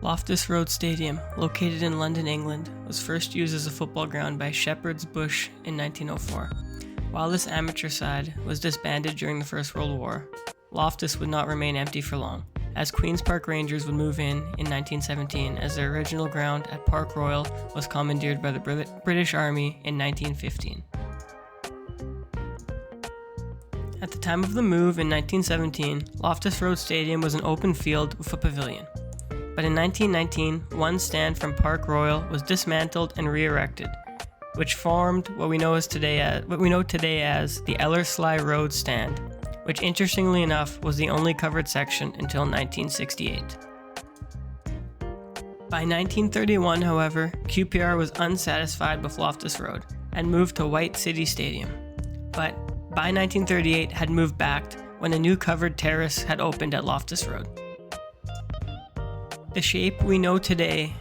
Loftus Road Stadium, located in London, England, was first used as a football ground by Shepherd's Bush in 1904. While this amateur side was disbanded during the First World War, Loftus would not remain empty for long, as Queen's Park Rangers would move in 1917 as their original ground at Park Royal was commandeered by the British Army in 1915. At the time of the move in 1917, Loftus Road Stadium was an open field with a pavilion. But in 1919, one stand from Park Royal was dismantled and re-erected, which formed what we know today as the Ellerslie Road Stand, which interestingly enough was the only covered section until 1968. By 1931, however, QPR was unsatisfied with Loftus Road and moved to White City Stadium, but by 1938 had moved back when a new covered terrace had opened at Loftus Road. The shape we know today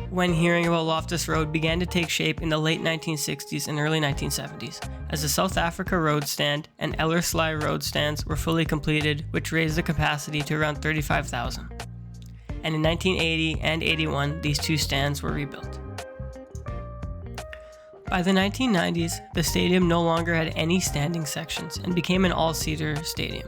when hearing about Loftus Road began to take shape in the late 1960s and early 1970s, as the South Africa Road Stand and Ellerslie Road Stands were fully completed, which raised the capacity to around 35,000. And in 1980 and 81, these two stands were rebuilt. By the 1990s, the stadium no longer had any standing sections and became an all-seater stadium.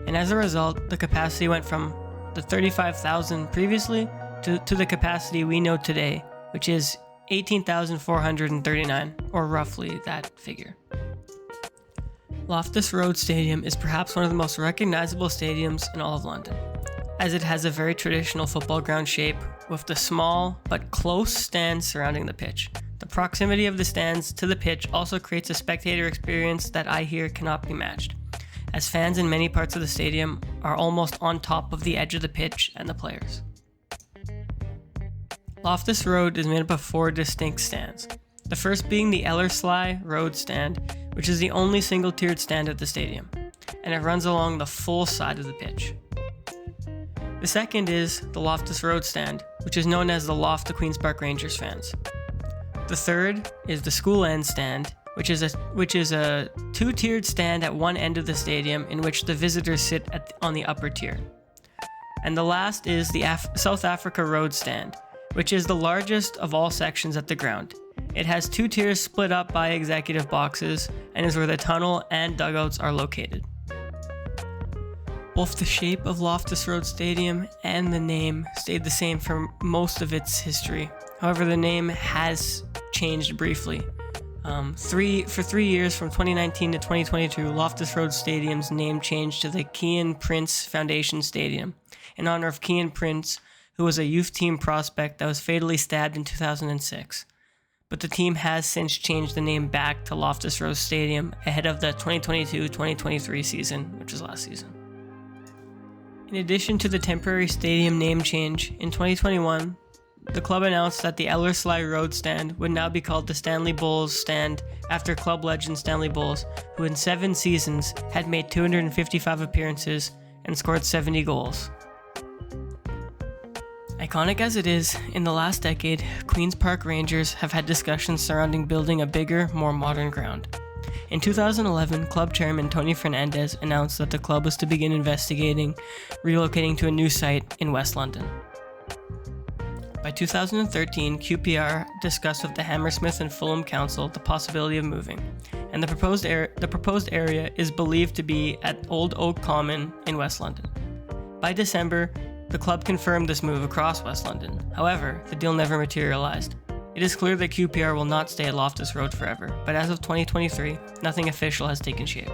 And as a result, the capacity went from the 35,000 previously to the capacity we know today, which is 18,439, or roughly that figure. Loftus Road Stadium is perhaps one of the most recognizable stadiums in all of London, as it has a very traditional football ground shape with the small but close stands surrounding the pitch. The proximity of the stands to the pitch also creates a spectator experience that I hear cannot be matched, as fans in many parts of the stadium are almost on top of the edge of the pitch and the players. Loftus Road is made up of 4 distinct stands, the first being the Ellerslie Road Stand, which is the only single-tiered stand at the stadium, and it runs along the full side of the pitch. The second is the Loftus Road Stand, which is known as the Loft to Queen's Park Rangers fans. The third is the School End Stand, which is a 2-tiered stand at one end of the stadium in which the visitors sit on the upper tier. And the last is the South Africa Road Stand, which is the largest of all sections at the ground. It has 2 tiers split up by executive boxes and is where the tunnel and dugouts are located. Both the shape of Loftus Road Stadium and the name stayed the same for most of its history. However, the name has changed briefly. For 3 years, from 2019 to 2022, Loftus Road Stadium's name changed to the Kian Prince Foundation Stadium, in honor of Kian Prince, who was a youth team prospect that was fatally stabbed in 2006. But the team has since changed the name back to Loftus Road Stadium ahead of the 2022-2023 season, which was last season. In addition to the temporary stadium name change, in 2021, the club announced that the Ellerslie Road Stand would now be called the Stanley Bowles Stand after club legend Stanley Bowles, who in 7 seasons had made 255 appearances and scored 70 goals. Iconic as it is, in the last decade, Queen's Park Rangers have had discussions surrounding building a bigger, more modern ground. In 2011, club chairman Tony Fernandez announced that the club was to begin investigating relocating to a new site in West London. By 2013, QPR discussed with the Hammersmith and Fulham Council the possibility of moving, and the proposed area is believed to be at Old Oak Common in West London. By December, the club confirmed this move across West London. However, the deal never materialized. It is clear that QPR will not stay at Loftus Road forever, but as of 2023, nothing official has taken shape.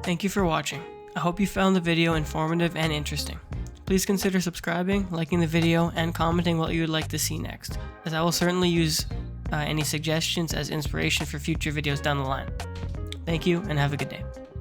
Thank you for watching. I hope you found the video informative and interesting. Please consider subscribing, liking the video, and commenting what you would like to see next, as I will certainly use any suggestions as inspiration for future videos down the line. Thank you, and have a good day.